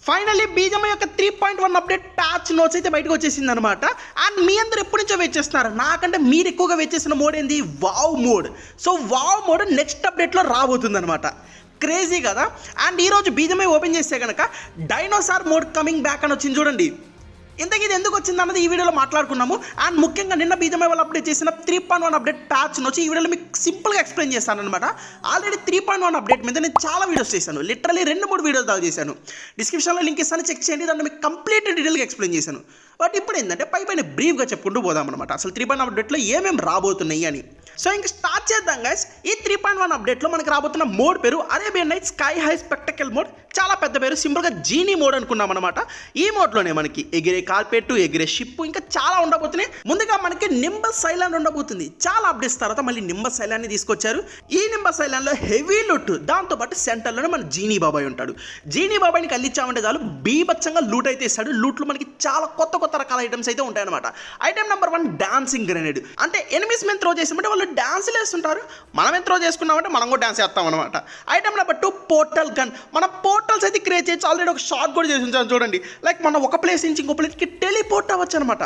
Finally బీజమై యొక్క 3.1 update patch notes అయితే బయటకు వచ్చేసింది అనమాట. అండ్ మీ అందరూ ఎప్పటి నుంచో వెయిట్ చేస్తున్నారు, నాకంటే మీరు ఎక్కువగా వెయిట్ చేసిన మోడ్ ఏంది, wow mode. So wow mode next అప్డేట్లో రాబోతుంది అనమాట. క్రేజీ కదా. అండ్ ఈరోజు బీజమై ఓపెన్ చేస్తే కనుక డైనోసార్ మోడ్ కమింగ్ బ్యాక్ అని వచ్చింది చూడండి. ఇంతకీ ఇది ఎందుకు వచ్చింది అన్నది ఈ వీడియోలో మాట్లాడుకున్నాము. అండ్ ముఖ్యంగా నిన్న బీజమై వాళ్ళు అప్డేట్ చేసిన 3.1 అప్డేట్ ప్యాచ్ వచ్చి ఈ వీడియోలో మీకు సింపుల్గా ఎక్స్ప్లెయిన్ చేస్తాను అనమాట. ఆల్రెడీ 3.1 అప్డేట్ మీద నేను చాలా వీడియోస్ చేశాను, లిటరలీ 2-3 వీడియోస్ దాకా చేశాను. డిస్క్రిప్షన్లో లింక్ ఇస్తాను, చెక్ చేయండి. దాన్ని మీకు కంప్లీట్ డీటెయిల్గా ఎక్స్ప్లెయిన్ చేశాను. బట్ ఇప్పుడు ఏంటంటే పైన బ్రీఫ్గా చెప్పుకుంటూ పోదాం అనమాట, అసలు 3.1 అప్డేట్లో ఏమేమి రాబోతున్నాయి అని. సో ఇంకా స్టార్ట్ చేద్దాం గైస్. ఈ 3.1 అప్డేట్లో మనకి రాబోతున్న మోడ్ పేరు Arabian night sky high spectacle mode. చాలా పెద్ద పేరు, సింపుల్గా జీనీ మోడ్ అనుకున్నాం అనమాట. ఈ మోడ్లోనే మనకి ఎగిరే కార్పెట్, ఎగిరే షిప్, ఇంకా చాలా ఉండబోతున్నాయి. ముందుగా మనకి నింబస్ ఐలాండ్ ఉండబోతుంది. చాలా అప్డేట్స్ తర్వాత మళ్ళీ నింబస్ ఐలాండ్ని తీసుకొచ్చారు. ఈ నింబస్ ఐలాండ్లో హెవీ లూట్, దాంతోపాటు సెంటర్లోనే మన జీనీ బాబాయ్ ఉంటాడు. జీనీ బాబాయ్ని కల్లించామంటే చాలు బీభత్సంగా లూట్ అయితే ఇస్తాడు. లూట్లో మనకి చాలా కొత్త రకాల ఐటమ్స్ అయితే ఉంటాయన్నమాట. Item number 1 dancing grenade. అంటే ఎనిమిస్ మేము త్రో చేసామంటే వాళ్ళు డాన్స్లు వేస్తుంటారు, మనం త్రో చేసుకున్నామంటే మనం కూడా డాన్స్ చేస్తాం అనమాట. Item number 2 portal gun. మన పోర్టల్స్ అయితే క్రియేట్ చేయొచ్చు. ఆల్రెడీ ఒక షార్ట్ కూడా చేసి ఉంచాను చూడండి. లైక్ మనం ఒక ప్లేస్ నుంచి ఇంకో ప్లేస్కి టెలిపోర్ట్ అవ్వచ్చు అనమాట.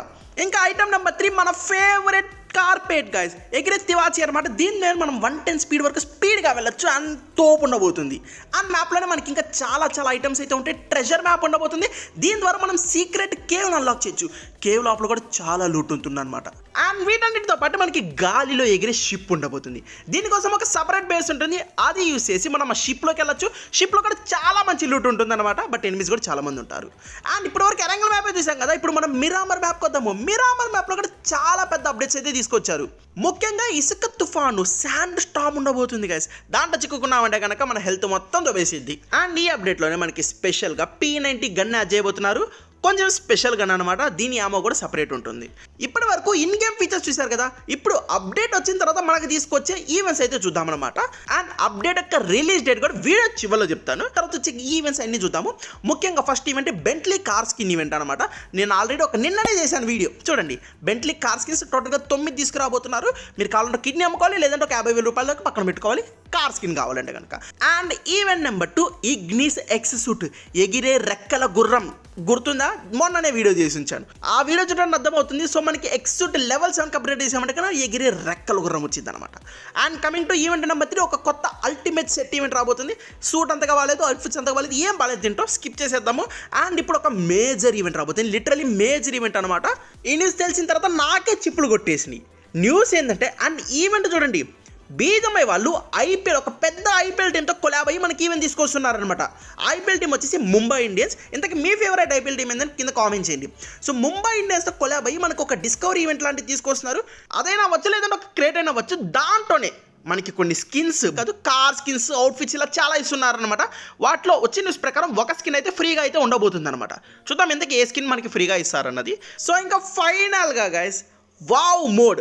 ఇంకా ఐటమ్ నెంబర్ 3 మన ఫేవరెట్ కార్పెట్ గైస్, ఎగిరే తివాచి అనమాట. దీని మీద మనం 110 స్పీడ్ వరకు స్పీడ్గా వెళ్ళొచ్చు. అండ్ తోపు ఉండబోతుంది. ఆ మ్యాప్లోనే మనకి ఇంకా చాలా ఐటమ్స్ అయితే ఉంటాయి. ట్రెజర్ మ్యాప్ ఉండబోతుంది. దీని ద్వారా మనం సీక్రెట్ కేవ్ అన్లాక్ చేయొచ్చు. కేవ్ లోపల కూడా చాలా లూట్ ఉంటుంది అనమాట. అండ్ వీటన్నిటితో పాటు మనకి గాలిలో ఎగిరే షిప్ ఉండబోతుంది. దీనికోసం ఒక సపరేట్ బేస్ ఉంటుంది, అది యూస్ చేసి మనం ఆ షిప్లోకి వెళ్ళొచ్చు. షిప్లో కూడా చాలా మంచి లూట్ ఉంటుంది అనమాట. బట్ ఎనిమిస్ కూడా చాలా మంది ఉంటారు. అండ్ ఇప్పుడు వరకు ఎరంగల్ మ్యాప్ చూసాం కదా, ఇప్పుడు మనం మిరామర్ మ్యాప్కి వద్దాము. మిరామర్ మ్యాప్లో కూడా చాలా పెద్ద అప్డేట్స్ అయితే తీసుకొచ్చారు. ముఖ్యంగా ఇసుక తుఫాను, శాండ్ స్టామ్ ఉండబోతుంది గైస్. దాంట్లో చిక్కుకున్నామంటే కనుక మన హెల్త్ మొత్తం దొబ్బేసిద్ది. అండ్ ఈ అప్డేట్లోనే మనకి స్పెషల్గా P90 గన్ యాడ్ చేయబోతున్నారు. కొంచెం స్పెషల్ గన్ అనమాట. దీని ఆమో కూడా సపరేట్ ఉంటుంది. ఇప్పటి వరకు ఇన్ గేమ్ ఫీచర్స్ చూసారు కదా, ఇప్పుడు అప్డేట్ వచ్చిన తర్వాత మనకు తీసుకొచ్చే ఈవెంట్స్ అయితే చూద్దామన్నమాట. అండ్ అప్డేట్ యొక్క రిలీజ్ డేట్ కూడా వీడియో చివరిలో చెప్తాను. తర్వాత వచ్చే ఈవెంట్స్ అన్ని చూద్దాము. ముఖ్యంగా first event Bentley car skin event అనమాట. నేను ఆల్రెడీ నిన్ననే చేశాను వీడియో చూడండి. బెంట్లీ కార్ స్కిన్స్ టోటల్గా 9 తీసుకురాబోతున్నారు. మీరు కావాలంటే కిడ్నీ అమ్ముకోవాలి, లేదంటే ఒక 50,000 రూపాయల దాకా పక్కన పెట్టుకోవాలి కార్ స్కిన్ కావాలంటే కనుక. And event number 2 Ignis X suit, ఎగిరే రెక్కల గుర్రం. గుర్తుందా, మొన్ననే వీడియో చేసి ఉంచాను. ఆ వీడియో చూడడానికి అర్థమవుతుంది. సో మనకి ఎక్స్ సూట్ లెవెల్ 7 అప్గ్రేడ్ చేసామంటే కన్నా ఎగిరే రెక్కల గుర్రం వచ్చింది అనమాట. And coming to event number 3 ఒక కొత్త అల్టిమేట్ సెట్ ఈవెంట్ రాబోతుంది. సూట్ అంతగా బాగాలేదు, అవుట్ఫిట్స్ అంతగా బాగాలేదు, ఏం బాగాలేదు, తింటాం, స్కిప్ చేసేద్దాము. అండ్ ఇప్పుడు ఒక మేజర్ ఈవెంట్ రాబోతుంది. లిటరలీ మేజర్ ఈవెంట్ అనమాట. ఈ న్యూస్ తెలిసిన తర్వాత నాకే చిప్పులు కొట్టేసినాయి. న్యూస్ ఏంటంటే, అండ్ ఈవెంట్ చూడండి, బీజమై వాళ్ళు ఐపీఎల్, ఒక పెద్ద ఐపీఎల్ టీంతో కొలాబ్ అయ్యి మనకి ఈవెంట్ తీసుకొస్తున్నారనమాట. ఐపీఎల్ టీం వచ్చేసి ముంబై ఇండియన్స్. ఇంతకీ మీ ఫేవరెట్ ఐపీఎల్ టీం ఏంటంటే కింద కామెంట్ చేయండి. సో ముంబై ఇండియన్స్తో కొలాబ్ అయ్యి మనకు ఒక డిస్కవరీ ఈవెంట్ లాంటివి తీసుకొస్తున్నారు. అదైనా వచ్చు, లేదంటే ఒక క్రియేట్ అయినా వచ్చు. దాంట్లోనే మనకి కొన్ని స్కిన్స్ కాదు, కార్ స్కిన్స్, అవుట్ఫిట్స్ ఇలా చాలా ఇస్తున్నారనమాట. వాటిలో వచ్చిన న్యూస్ ప్రకారం ఒక స్కిన్ అయితే ఫ్రీగా అయితే ఉండబోతుంది అనమాట. చూద్దాం ఎందుకు ఏ స్కిన్ మనకి ఫ్రీగా ఇస్తారన్నది. సో ఇంకా ఫైనల్గా గైస్, వావ్ మోడ్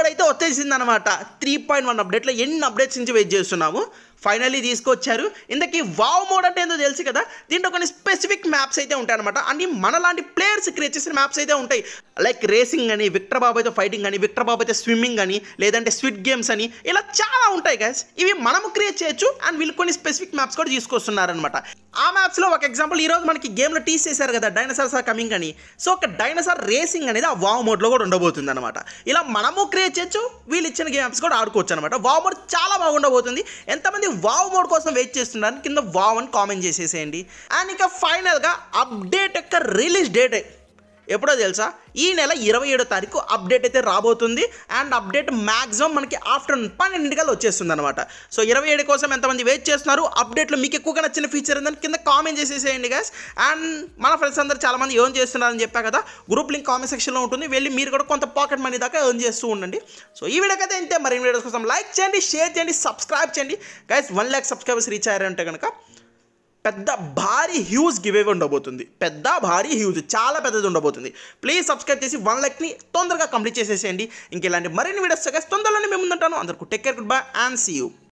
అయితే వచ్చేసింది అనమాట. 3.1 అప్డేట్లో ఎన్ని అప్డేట్స్ నుంచి వెయిట్ చేస్తున్నాము, ఫైనల్లీ తీసుకొచ్చారు. ఇంతకీ వావ్ మోడ్ అంటే ఏందో తెలుసు కదా. దీంట్లో కొన్ని స్పెసిఫిక్ మ్యాప్స్ అయితే ఉంటాయి అనమాట. అన్ని మనలాంటి ప్లేయర్స్ క్రియేట్ చేసిన మ్యాప్స్ అయితే ఉంటాయి. లైక్ రేసింగ్ అని, విక్టర్ బాబు అయితే ఫైటింగ్ అని, విక్టర్ బాబు అయితే స్విమ్మింగ్ అని, లేదంటే స్విట్ గేమ్స్ అని, ఇలా చాలా ఉంటాయి గైస్. ఇవి మనము క్రియేట్ చేయొచ్చు. అండ్ వీళ్ళు కొన్ని స్పెసిఫిక్ మ్యాప్స్ కూడా తీసుకొస్తున్నారనమాట. ఆ మ్యాప్స్లో ఒక ఎగ్జాంపుల్ ఈరోజు మనకి గేమ్లో టీస్ చేశారు కదా, డైనోసార్స్ ఆర్ కమింగ్ అని. సో ఒక డైనోసార్ రేసింగ్ అనేది ఆ వావ్ మోడ్లో కూడా ఉండబోతుంది అనమాట. ఇలా మనము క్రియేట్ చేయొచ్చు, వీళ్ళు ఇచ్చిన గేమ్స్ కూడా ఆడుకోవచ్చు అనమాట. వావ్ మోడ్ చాలా బాగుండబోతుంది. ఎంతమంది వావ్ మోడ్ కోసం వెయిట్ చేస్తున్నారు కింద వావ్ అని కామెంట్ చేసేసేయండి. అండ్ ఇక ఫైనల్గా అప్డేట్ యొక్క రిలీజ్ డేట్ ఎప్పుడో తెలుసా, ఈ నెల 27వ తారీఖు అప్డేట్ అయితే రాబోతుంది. అండ్ అప్డేట్ మ్యాక్సిమం మనకి ఆఫ్టర్నూన్ 12 వచ్చేస్తుంది అనమాట. సో 27 కోసం ఎంతమంది వెయిట్ చేస్తున్నారు, అప్డేట్లో మీకు ఎక్కువగా నచ్చిన ఫీచర్ ఏంటంటే కింద కామెంట్ చేసేసేయండి గైస్. అండ్ మన ఫ్రెండ్స్ అందరూ చాలామంది ఎర్న్ చేస్తున్నారని చెప్పా కదా, గ్రూప్ లింక్ కామెంట్ సెక్షన్లో ఉంటుంది, వెళ్ళి మీరు కూడా కొంత పాకెట్ మనీ దాకా ఎర్న్ చేస్తూ ఉండండి. సో ఈ వీడియోకి అయితే ఇంతే. మరిన్ని వీడియోస్ కోసం లైక్ చేయండి, షేర్ చేయండి, సబ్స్క్రైబ్ చేయండి గైస్. 1 lakh సబ్స్క్రైబర్స్ రీచ్ అయ్యారంటే కనుక పెద్ద భారీ హ్యూజ్ గివ్ అవే ఉండబోతుంది. చాలా పెద్దది ఉండబోతుంది. ప్లీజ్ సబ్స్క్రైబ్ చేసి 1 lakh తొందరగా కంప్లీట్ చేసేసేయండి. ఇంకెలాంటి మరిన్ని వీడియోస్ తొందరలోనే మేము ఉంటాను. అందరికీ take care, goodbye and see you.